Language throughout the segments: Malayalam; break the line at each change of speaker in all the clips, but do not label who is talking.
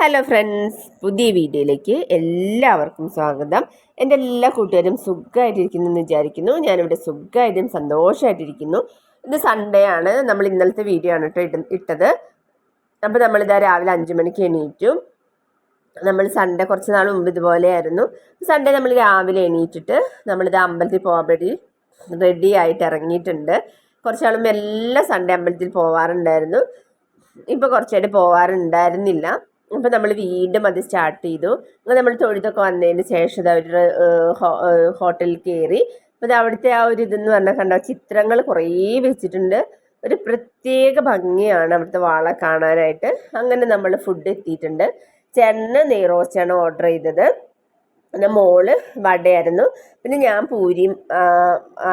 ഹലോ ഫ്രണ്ട്സ്, പുതിയ വീഡിയോയിലേക്ക് എല്ലാവർക്കും സ്വാഗതം. എൻ്റെ എല്ലാ കൂട്ടുകാരും സുഖമായിട്ടിരിക്കുന്നു എന്ന് വിചാരിക്കുന്നു. ഞാനിവിടെ സുഖമായിട്ടും സന്തോഷമായിട്ടിരിക്കുന്നു. ഇത് സൺഡേ ആണ്. നമ്മൾ ഇന്നലത്തെ വീഡിയോ ആണ് കേട്ടോ ഇട്ടത്. അപ്പോൾ നമ്മളിതാ രാവിലെ 5 മണിക്ക് എണീറ്റു. നമ്മൾ സൺഡേ കുറച്ച് നാൾ മുമ്പ് ഇതുപോലെയായിരുന്നു. സൺഡേ നമ്മൾ രാവിലെ എണീറ്റിട്ട് നമ്മളിത് അമ്പലത്തിൽ പോകാൻ വേണ്ടി റെഡി ആയിട്ട് ഇറങ്ങിയിട്ടുണ്ട്. കുറച്ചാളും എല്ലാ സൺഡേ അമ്പലത്തിൽ പോവാറുണ്ടായിരുന്നു. ഇപ്പോൾ കുറച്ചായിട്ട് പോവാറുണ്ടായിരുന്നില്ല. അപ്പോൾ നമ്മൾ വീണ്ടും അത് സ്റ്റാർട്ട് ചെയ്തു. അങ്ങനെ നമ്മൾ തൊഴുതൊക്കെ വന്നതിന് ശേഷം ഒരു ഹോട്ടലിൽ കയറി. അപ്പോൾ അവിടുത്തെ ആ ഒരു ഇതെന്ന് പറഞ്ഞാൽ കണ്ടോ, ചിത്രങ്ങൾ കുറേ വെച്ചിട്ടുണ്ട്. ഒരു പ്രത്യേക ഭംഗിയാണ് അവിടുത്തെ വാള കാണാനായിട്ട്. അങ്ങനെ നമ്മൾ ഫുഡ് എത്തിയിട്ടുണ്ട്. ചേട്ടന് നെയ്റോസ്റ്റാണ് ഓർഡർ ചെയ്തത്. പിന്നെ മോള് വടയായിരുന്നു. പിന്നെ ഞാൻ പൂരിയും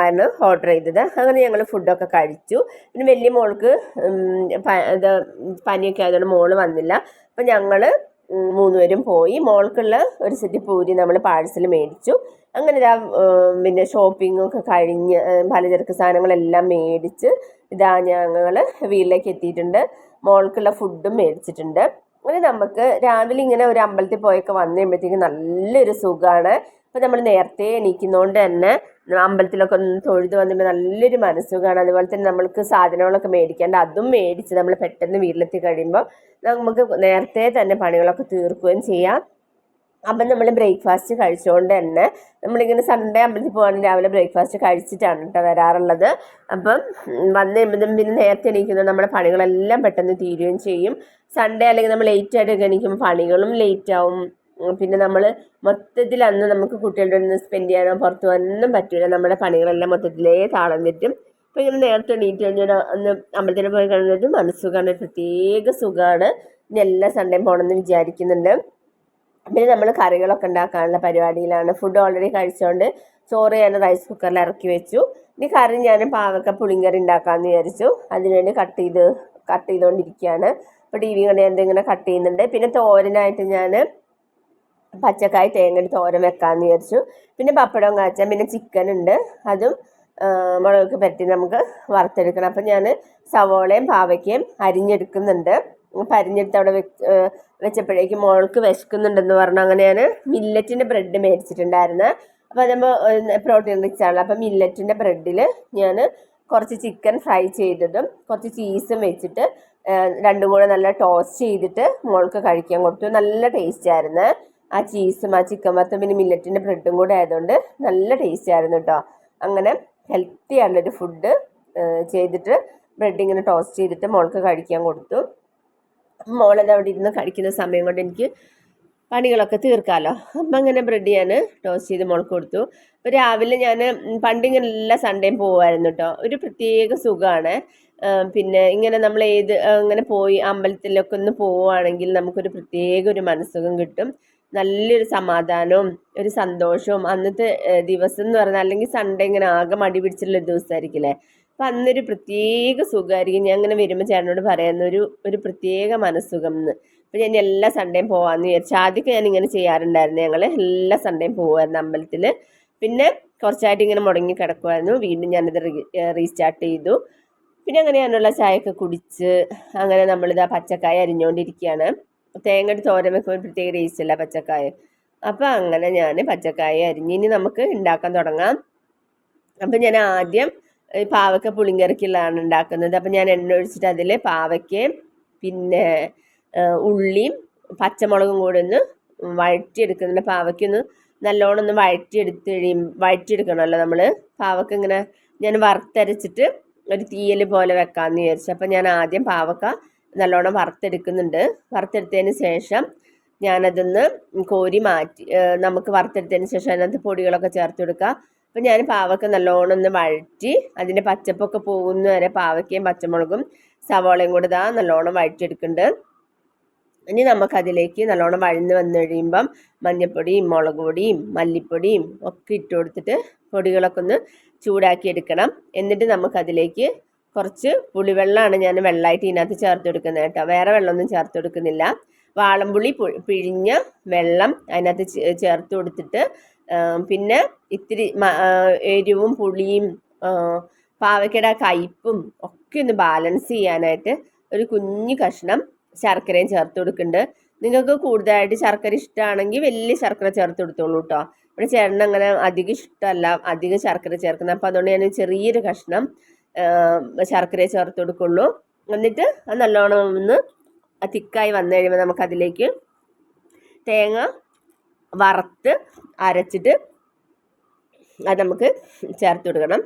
ആണ് ഓർഡർ ചെയ്തത്. അങ്ങനെ ഞങ്ങൾ ഫുഡൊക്കെ കഴിച്ചു. പിന്നെ വലിയ മോൾക്ക് ഇത് പനിയൊക്കെ ആയതുകൊണ്ട് മോള് വന്നില്ല. അപ്പം ഞങ്ങൾ 3 പേരും പോയി. മോൾക്കുള്ള ഒരു സെറ്റ് പൂരി നമ്മൾ പാഴ്സൽ മേടിച്ചു. അങ്ങനെ ഇതാ പിന്നെ ഷോപ്പിങ്ങൊക്കെ കഴിഞ്ഞ് പലചരക്ക് സാധനങ്ങളെല്ലാം മേടിച്ച് ഇതാ ഞങ്ങൾ വീട്ടിലേക്ക് എത്തിയിട്ടുണ്ട്. മോൾക്കുള്ള ഫുഡും മേടിച്ചിട്ടുണ്ട്. അങ്ങനെ നമുക്ക് രാവിലെ ഇങ്ങനെ ഒരു അമ്പലത്തിൽ പോയൊക്കെ വന്നു കഴിയുമ്പോഴത്തേക്കും നല്ലൊരു സുഖമാണ്. അപ്പോൾ നമ്മൾ നേരത്തെ എണീക്കുന്നതുകൊണ്ട് തന്നെ അമ്പലത്തിലൊക്കെ ഒന്ന് തൊഴുത് വന്നുമ്പോൾ നല്ലൊരു മനസ്സുഖമാണ്. അതുപോലെ തന്നെ നമ്മൾക്ക് സാധനങ്ങളൊക്കെ മേടിക്കേണ്ട അതും മേടിച്ച് നമ്മൾ പെട്ടെന്ന് വീട്ടിലെത്തി കഴിയുമ്പോൾ നമുക്ക് നേരത്തെ തന്നെ പണികളൊക്കെ തീർക്കുകയും ചെയ്യാം. അപ്പം നമ്മൾ ബ്രേക്ക്ഫാസ്റ്റ് കഴിച്ചുകൊണ്ട് തന്നെ നമ്മളിങ്ങനെ സൺഡേ അമ്പലത്തിൽ പോകാണെങ്കിൽ രാവിലെ ബ്രേക്ക്ഫാസ്റ്റ് കഴിച്ചിട്ടാണ് കേട്ടോ വരാറുള്ളത്. അപ്പം വന്ന് കഴിയുമ്പം പിന്നെ നേരത്തെ എണീക്കുന്നത് നമ്മുടെ പണികളെല്ലാം പെട്ടെന്ന് തീരുകയും ചെയ്യും. സൺഡേ അല്ലെങ്കിൽ നമ്മൾ ലേറ്റായിട്ട് എണീക്കുമ്പോൾ പണികളും ലേറ്റാവും. പിന്നെ നമ്മൾ മൊത്തത്തിൽ അന്ന് നമുക്ക് കുട്ടികളുടെ ഒന്ന് സ്പെൻഡ് ചെയ്യാനോ പുറത്ത് പോകാനൊന്നും പറ്റില്ല. നമ്മുടെ പണികളെല്ലാം മൊത്തത്തിലേ താളം തെറ്റും. അപ്പോൾ ഇങ്ങനെ നേരത്തെ എണീറ്റ് കഴിഞ്ഞാൽ അന്ന് അമ്പലത്തിൽ പോയി കഴിഞ്ഞിട്ട് മനസ്സുഖമാണ്, പ്രത്യേക സുഖമാണ്. ഇനി എല്ലാ സൺഡേയും പോകണമെന്ന് വിചാരിക്കുന്നുണ്ട്. പിന്നെ നമ്മൾ കറികളൊക്കെ ഉണ്ടാക്കാനുള്ള പരിപാടിയിലാണ്. ഫുഡ് ഓൾറെഡി കഴിച്ചുകൊണ്ട് ചോറ് ഞാൻ റൈസ് കുക്കറിൽ ഇറക്കി വെച്ചു. ഇനി കറി ഞാൻ പാവക്ക പുളിങ്കറി ഉണ്ടാക്കാമെന്ന് വിചാരിച്ചു. അതിനുവേണ്ടി കട്ട് ചെയ്തുകൊണ്ടിരിക്കുകയാണ്. ഇപ്പോൾ ടി വി കണ്ട് ഇങ്ങനെ കട്ട് ചെയ്യുന്നുണ്ട്. പിന്നെ തോരനായിട്ട് ഞാൻ പച്ചക്കായ് തേങ്ങ തോരൻ വെക്കാമെന്ന് വിചാരിച്ചു. പിന്നെ പപ്പടം കാച്ചാൻ, പിന്നെ ചിക്കൻ ഉണ്ട്, അതും മുളകൊക്കെ പറ്റി നമുക്ക് വറുത്തെടുക്കണം. അപ്പം ഞാൻ സവോളയും പാവയ്ക്കയും അരിഞ്ഞെടുക്കുന്നുണ്ട്. അപ്പം അരിഞ്ഞെടുത്ത് അവിടെ വെച്ചപ്പോഴേക്കും മോൾക്ക് വിശക്കുന്നുണ്ടെന്ന് പറഞ്ഞു. അങ്ങനെ ഞാൻ മില്ലറ്റിൻ്റെ ബ്രെഡ് മേടിച്ചിട്ടുണ്ടായിരുന്നു. അപ്പോൾ അതാകുമ്പോൾ പ്രോട്ടീൻ റിച്ച് ആണല്ലോ. അപ്പം മില്ലറ്റിൻ്റെ ബ്രെഡിൽ ഞാൻ കുറച്ച് ചിക്കൻ ഫ്രൈ ചെയ്തതും കുറച്ച് ചീസും വെച്ചിട്ട് രണ്ടും കൂടെ നല്ല ടോസ്റ്റ് ചെയ്തിട്ട് മോൾക്ക് കഴിക്കാൻ കൊടുത്തു. നല്ല ടേസ്റ്റ് ആയിരുന്നു. ആ ചീസും ആ ചിക്കൻ വറുത്തും പിന്നെ മില്ലറ്റിൻ്റെ ബ്രെഡും കൂടെ ആയതുകൊണ്ട് നല്ല ടേസ്റ്റ് ആയിരുന്നു കേട്ടോ. അങ്ങനെ ഹെൽത്തി ആയിട്ടുള്ളൊരു ഫുഡ് ചെയ്തിട്ട് ബ്രെഡ് ഇങ്ങനെ ടോസ്റ്റ് ചെയ്തിട്ട് മോൾക്ക് കഴിക്കാൻ കൊടുത്തു. മോളത് അവിടെ ഇരുന്ന് കഴിക്കുന്ന സമയം കൊണ്ട് എനിക്ക് പണികളൊക്കെ തീർക്കാമല്ലോ. അപ്പം അങ്ങനെ ബ്രെഡ് ഞാൻ ടോസ്റ്റ് ചെയ്ത് മോൾക്ക് കൊടുത്തു. അപ്പോൾ രാവിലെ ഞാൻ പണ്ടിങ്ങനെ എല്ലാ സൺഡേയും പോകുമായിരുന്നു കേട്ടോ. ഒരു പ്രത്യേക സുഖമാണ്. പിന്നെ ഇങ്ങനെ നമ്മൾ ഇങ്ങനെ പോയി അമ്പലത്തിലൊക്കെ ഒന്ന് പോവുകയാണെങ്കിൽ നമുക്കൊരു പ്രത്യേക ഒരു മനസ്സുഖം കിട്ടും. നല്ലൊരു സമാധാനവും ഒരു സന്തോഷവും അന്നത്തെ ദിവസം എന്ന് പറഞ്ഞാൽ, അല്ലെങ്കിൽ സൺഡേ ഇങ്ങനെ ആകെ മടി പിടിച്ചിട്ടുള്ളൊരു ദിവസമായിരിക്കില്ലേ. അപ്പം അന്നൊരു പ്രത്യേക സുഖമായിരിക്കും. ഞാൻ അങ്ങനെ വരുമ്പോൾ ചേട്ടനോട് പറയുന്ന ഒരു പ്രത്യേക മനസ്സുഖം എന്ന്. അപ്പം ഞാൻ എല്ലാ സൺഡേയും പോകാമെന്ന് വിചാരിച്ചു. ആദ്യമൊക്കെ ഞാൻ ഇങ്ങനെ ചെയ്യാറുണ്ടായിരുന്നു. ഞങ്ങൾ എല്ലാ സൺഡേയും പോകുമായിരുന്നു അമ്പലത്തിൽ. പിന്നെ കുറച്ചായിട്ട് ഇങ്ങനെ മുടങ്ങി കിടക്കുമായിരുന്നു. വീണ്ടും ഞാനത് റീസ്റ്റാർട്ട് ചെയ്തു. പിന്നെ അങ്ങനെ ഞാനുള്ള ചായയൊക്കെ കുടിച്ച് അങ്ങനെ നമ്മളിതാ പച്ചക്കായ അരിഞ്ഞുകൊണ്ടിരിക്കുകയാണ്. തേങ്ങ തോരൻ വെക്കുമ്പോൾ പ്രത്യേക ടേസ്റ്റ് അല്ല പച്ചക്കായ. അപ്പം അങ്ങനെ ഞാൻ പച്ചക്കായ അരിഞ്ഞ് ഇനി നമുക്ക് ഉണ്ടാക്കാൻ തുടങ്ങാം. അപ്പം ഞാൻ ആദ്യം പാവയ്ക്ക പുളിങ്കറിക്കുള്ളതാണ് ഉണ്ടാക്കുന്നത്. അപ്പം ഞാൻ എണ്ണ ഒഴിച്ചിട്ട് അതിൽ പാവയ്ക്കയും പിന്നെ ഉള്ളിയും പച്ചമുളകും കൂടെ ഒന്ന് വഴറ്റിയെടുക്കുന്നുണ്ട്. പാവയ്ക്കൊന്ന് നല്ലോണം ഒന്ന് വഴറ്റിയെടുക്കണമല്ലോ നമ്മൾ. പാവയ്ക്ക ഇങ്ങനെ ഞാൻ വറുത്തരച്ചിട്ട് ഒരു തീയൽ പോലെ വെക്കാമെന്ന് വിചാരിച്ചു. അപ്പം ഞാൻ ആദ്യം പാവയ്ക്ക നല്ലോണം വറുത്തെടുക്കുന്നുണ്ട്. വറുത്തെടുത്തതിന് ശേഷം ഞാനതൊന്ന് കോരി മാറ്റി നമുക്ക് വറുത്തെടുത്തതിന് ശേഷം അതിനകത്ത് പൊടികളൊക്കെ ചേർത്ത് കൊടുക്കുക. അപ്പം ഞാൻ പാവയ്ക്ക നല്ലോണം ഒന്ന് വഴറ്റി അതിൻ്റെ പച്ചപ്പൊക്കെ പോകുന്ന വരെ പാവയ്ക്കയും പച്ചമുളകും സവാളയും കൂടെ ഇതാ നല്ലോണം വഴറ്റിയെടുക്കുന്നുണ്ട്. ഇനി നമുക്കതിലേക്ക് നല്ലോണം വഴന്ന് വന്നു കഴിയുമ്പം മഞ്ഞൾപ്പൊടിയും മുളക് പൊടിയും മല്ലിപ്പൊടിയും ഒക്കെ ഇട്ട് കൊടുത്തിട്ട് പൊടികളൊക്കെ ഒന്ന് ചൂടാക്കി എടുക്കണം. എന്നിട്ട് നമുക്കതിലേക്ക് കുറച്ച് പുളിവെള്ളമാണ് ഞാൻ വെള്ളമായിട്ട് ഇതിനകത്ത് ചേർത്ത് കൊടുക്കുന്നത് കേട്ടോ. വേറെ വെള്ളമൊന്നും ചേർത്ത് കൊടുക്കുന്നില്ല. വാളംപുളി പിഴിഞ്ഞ വെള്ളം അതിനകത്ത് ചേർത്ത് കൊടുത്തിട്ട് പിന്നെ ഇത്തിരി എരിവും പുളിയും പാവയ്ക്കയുടെ കയ്പ്പും ഒക്കെ ഒന്ന് ബാലൻസ് ചെയ്യാനായിട്ട് ഒരു കുഞ്ഞു കഷ്ണം ശർക്കരയും ചേർത്ത് കൊടുക്കുന്നുണ്ട്. നിങ്ങൾക്ക് കൂടുതലായിട്ട് ശർക്കര ഇഷ്ടമാണെങ്കിൽ വലിയ ശർക്കര ചേർത്ത് കൊടുത്തോളൂ കേട്ടോ. ഇവിടെ ചേട്ടന് അങ്ങനെ അധികം ഇഷ്ടമല്ല അധികം ശർക്കര ചേർക്കുന്നത്. അപ്പോൾ അതുകൊണ്ട് ഞാൻ ചെറിയൊരു കഷ്ണം ശർക്കര ചേർത്ത് കൊടുക്കുള്ളൂ. എന്നിട്ട് അത് നല്ലോണം ഒന്ന് തിക്കായി വന്നു കഴിയുമ്പോൾ നമുക്കതിലേക്ക് തേങ്ങ വറുത്ത് അരച്ചിട്ട് അത് നമുക്ക് ചേർത്ത് കൊടുക്കണം.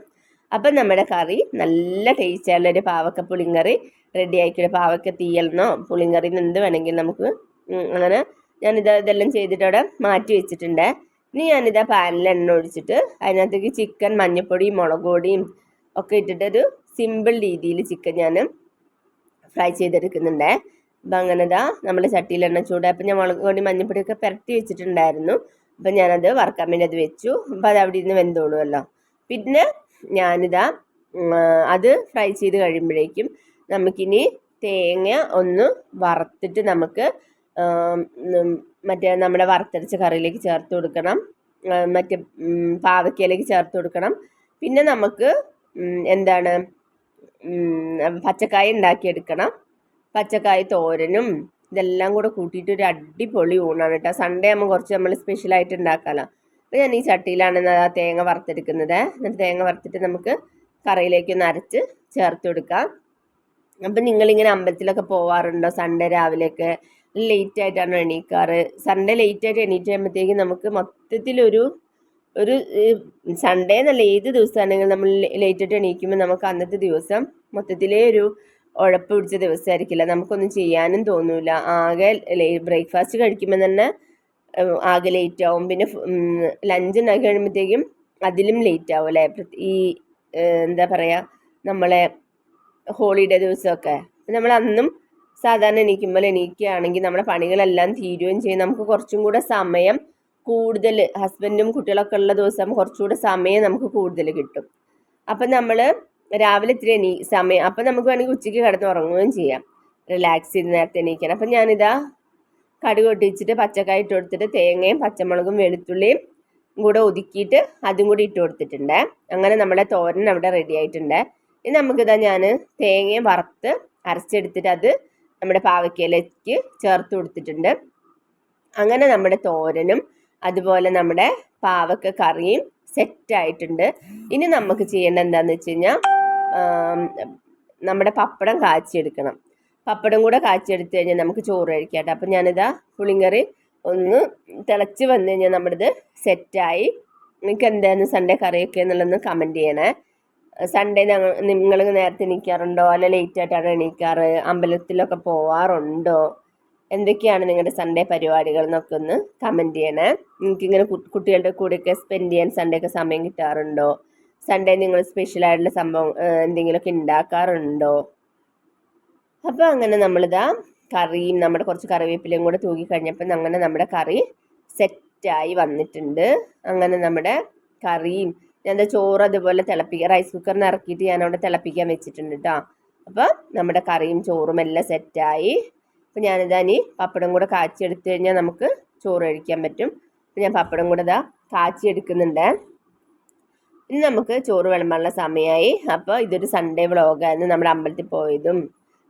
അപ്പം നമ്മുടെ കറി നല്ല ടേസ്റ്റായുള്ളൊരു പാവക്ക പുളിങ്കറി റെഡി ആയിക്കോട്ടെ. പാവക്ക തീയലെന്നോ പുളിങ്കറി എന്ത് വേണമെങ്കിലും നമുക്ക് അങ്ങനെ ഇതെല്ലാം ചെയ്തിട്ട് അവിടെ മാറ്റി വെച്ചിട്ടുണ്ട്. ഇനി ഞാനിതാ പാനിൽ എണ്ണ ഒഴിച്ചിട്ട് അതിനകത്തേക്ക് ചിക്കൻ മഞ്ഞൾപ്പൊടിയും മുളക് പൊടിയും ഒക്കെ ഇട്ടിട്ടൊരു സിമ്പിൾ രീതിയിൽ ചിക്കൻ ഞാൻ ഫ്രൈ ചെയ്തെടുക്കുന്നുണ്ട്. അപ്പം അങ്ങനെ നമ്മുടെ ചട്ടിയിൽ എണ്ണ ചൂടായപ്പോൾ ഞാൻ മുളക് പൊടി മഞ്ഞൾപ്പൊടിയൊക്കെ പുരട്ടി വെച്ചിട്ടുണ്ടായിരുന്നു. അപ്പം ഞാനത് വറുക്കാൻ വേണ്ടി അത് വെച്ചു. അപ്പം അത് അവിടെ ഇരുന്ന് വെന്തോളുമല്ലോ. പിന്നെ ഞാനിതാ അത് ഫ്രൈ ചെയ്ത് കഴിയുമ്പോഴേക്കും നമുക്കിനി തേങ്ങ ഒന്ന് വറുത്തിട്ട് നമുക്ക് മറ്റേ നമ്മുടെ വറുത്തരച്ച കറിയിലേക്ക് ചേർത്ത് കൊടുക്കണം. മറ്റേ പാവയ്ക്കയിലേക്ക് ചേർത്ത് കൊടുക്കണം. പിന്നെ നമുക്ക് എന്താണ് പച്ചക്കായ ഉണ്ടാക്കിയെടുക്കണം. പച്ചക്കായ തോരനും ഇതെല്ലാം കൂടെ കൂട്ടിയിട്ട് ഒരു അടിപൊളി ഊണാണ് കേട്ടോ. സൺഡേ ആകുമ്പോൾ കുറച്ച് നമ്മൾ സ്പെഷ്യലായിട്ട് ഉണ്ടാക്കാമല്ലോ. അപ്പോൾ ഞാൻ ഈ ചട്ടിയിലാണ് തേങ്ങ വറുത്തെടുക്കുന്നത്. എന്നിട്ട് തേങ്ങ വറുത്തിട്ട് നമുക്ക് കറിയിലേക്കൊന്ന് അരച്ച് ചേർത്ത് കൊടുക്കാം. അപ്പം നിങ്ങളിങ്ങനെ അമ്പലത്തിലൊക്കെ പോവാറുണ്ടോ? സൺഡേ രാവിലെയൊക്കെ ലേറ്റ് ആയിട്ടാണ് എണീക്കാറ്? സൺഡേ ലേറ്റ് ആയിട്ട് എണീറ്റ് കഴിയുമ്പോഴത്തേക്കും നമുക്ക് മൊത്തത്തിലൊരു സൺഡേ എന്നല്ല ഏത് ദിവസമാണെങ്കിലും നമ്മൾ ലേറ്റ് ആയിട്ട് എണീക്കുമ്പോൾ നമുക്ക് അന്നത്തെ ദിവസം മൊത്തത്തിലേ ഒരു ഉഴപ്പ് പിടിച്ച ദിവസമായിരിക്കില്ല. നമുക്കൊന്നും ചെയ്യാനും തോന്നൂല. ആകെ ബ്രേക്ക്ഫാസ്റ്റ് കഴിക്കുമ്പോൾ തന്നെ ആകെ ലേറ്റ് ആവും. പിന്നെ ലഞ്ച് ഉണ്ടാക്കി കഴിയുമ്പോഴത്തേക്കും അതിലും ലേറ്റ് ആവും അല്ലേ? ഈ എന്താ പറയുക, നമ്മളെ ഹോളിഡേ ദിവസമൊക്കെ നമ്മൾ അന്നും സാധാരണ എണീക്കുകയാണെങ്കിൽ നമ്മുടെ പണികളെല്ലാം തീരുകയും ചെയ്യും. നമുക്ക് കുറച്ചും കൂടെ സമയം കൂടുതൽ, ഹസ്ബൻഡും കുട്ടികളൊക്കെ ഉള്ള ദിവസം കുറച്ചുകൂടെ സമയം നമുക്ക് കൂടുതൽ കിട്ടും. അപ്പം നമ്മൾ രാവിലെ ഇത്തിരി സമയം, അപ്പം നമുക്ക് വേണമെങ്കിൽ ഉച്ചയ്ക്ക് കിടന്ന് ഉറങ്ങുകയും ചെയ്യാം, റിലാക്സ് ചെയ്ത് നേരത്തെ എണീക്കാൻ. അപ്പം ഞാനിതാ കടുക് പൊട്ടിച്ചിട്ട് പച്ചക്കായ ഇട്ട് കൊടുത്തിട്ട് തേങ്ങയും പച്ചമുളകും വെളുത്തുള്ളിയും കൂടെ ഒതുക്കിയിട്ട് അതും കൂടി ഇട്ട് കൊടുത്തിട്ടുണ്ട്. അങ്ങനെ നമ്മുടെ തോരൻ അവിടെ റെഡി ആയിട്ടുണ്ട്. ഇനി നമുക്കിതാ ഞാൻ തേങ്ങയും വറുത്ത് അരച്ചെടുത്തിട്ട് അത് നമ്മുടെ പാവയ്ക്കയിലേക്ക് ചേർത്ത് കൊടുത്തിട്ടുണ്ട്. അങ്ങനെ നമ്മുടെ തോരനും അതുപോലെ നമ്മുടെ പാവക്ക കറിയും സെറ്റായിട്ടുണ്ട്. ഇനി നമുക്ക് ചെയ്യേണ്ട എന്താണെന്ന് വെച്ച് കഴിഞ്ഞാൽ നമ്മുടെ പപ്പടം കാച്ചിയെടുക്കണം. പപ്പടം കൂടെ കാച്ചിയെടുത്ത് കഴിഞ്ഞാൽ നമുക്ക് ചോറ് കഴിക്കാം കേട്ടോ. അപ്പം ഞാനിതാ പുളിങ്കറി ഒന്ന് തിളച്ച് വന്നു കഴിഞ്ഞാൽ നമ്മുടേത് സെറ്റായി. നിങ്ങൾക്ക് എന്തായിരുന്നു സൺഡേ കറിയൊക്കെ എന്നുള്ളതൊന്ന് കമൻറ്റ് ചെയ്യണേ. സൺഡേ നിങ്ങൾ നേരത്തെ എണീക്കാറുണ്ടോ? അല്ല ലേറ്റ് ആയിട്ടാണ് എണീക്കാറ്? അമ്പലത്തിലൊക്കെ പോവാറുണ്ടോ? എന്തൊക്കെയാണ് നിങ്ങളുടെ സൺഡേ പരിപാടികൾ എന്നൊക്കെ ഒന്ന് കമൻറ്റ് ചെയ്യണേ. നിങ്ങൾക്കിങ്ങനെ കുട്ടികളുടെ കൂടെയൊക്കെ സ്പെൻഡ് ചെയ്യാൻ സൺഡേ ഒക്കെ സമയം കിട്ടാറുണ്ടോ? സൺഡേ നിങ്ങൾ സ്പെഷ്യലായിട്ടുള്ള സംഭവം എന്തെങ്കിലുമൊക്കെ ഉണ്ടാക്കാറുണ്ടോ? അപ്പോൾ അങ്ങനെ നമ്മളിതാ കറിയും നമ്മുടെ കുറച്ച് കറിവേപ്പിലയും കൂടെ തൂക്കി കഴിഞ്ഞപ്പോൾ അങ്ങനെ നമ്മുടെ കറി സെറ്റായി വന്നിട്ടുണ്ട്. അങ്ങനെ നമ്മുടെ കറിയും ഞാൻ ചോറ് അതുപോലെ റൈസ് കുക്കറിന് ഇറക്കിയിട്ട് ഞാൻ അവിടെ തിളപ്പിക്കാൻ വെച്ചിട്ടുണ്ട് കേട്ടോ. അപ്പോൾ നമ്മുടെ കറിയും ചോറും എല്ലാം സെറ്റായി. അപ്പോൾ ഞാനിതാ ഇനി പപ്പടം കൂടെ കാച്ചി എടുത്തു കഴിഞ്ഞാൽ നമുക്ക് ചോറ് കഴിക്കാൻ പറ്റും. അപ്പോൾ ഞാൻ പപ്പടം കൂടെ കാച്ചി എടുക്കുന്നുണ്ട്. ഇനി നമുക്ക് ചോറ് വിളമ്പാനുള്ള സമയമായി. അപ്പോൾ ഇതൊരു സൺഡേ വ്ളോഗായിരുന്നു. നമ്മുടെ അമ്പലത്തിൽ പോയതും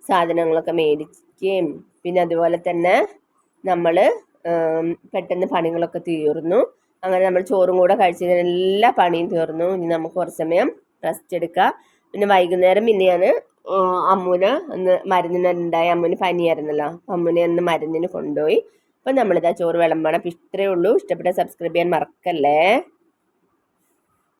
സാധനങ്ങളൊക്കെ മേടിക്കുകയും പിന്നെ അതുപോലെ തന്നെ നമ്മൾ പെട്ടെന്ന് പണികളൊക്കെ തീർന്നു. അങ്ങനെ നമ്മൾ ചോറും കൂടെ കഴിച്ചതിന് എല്ലാ പണിയും തീർന്നു. ഇനി നമുക്ക് കുറച്ച് സമയം റെസ്റ്റ് എടുക്കാം. പിന്നെ വൈകുന്നേരം പിന്നെ ഞാൻ അമ്മൂനെ ഒന്ന് മരുന്നിനുണ്ടായി. അമ്മൂന് പനിയായിരുന്നല്ലോ, അമ്മൂനെ ഒന്ന് മരുന്നിന് കൊണ്ടുപോയി. അപ്പം നമ്മളിതാ ചോറ് വിളമ്പണം. അപ്പം ഇത്രയേ ഉള്ളൂ. ഇഷ്ടപ്പെട്ട സബ്സ്ക്രൈബ് ചെയ്യാൻ മറക്കല്ലേ.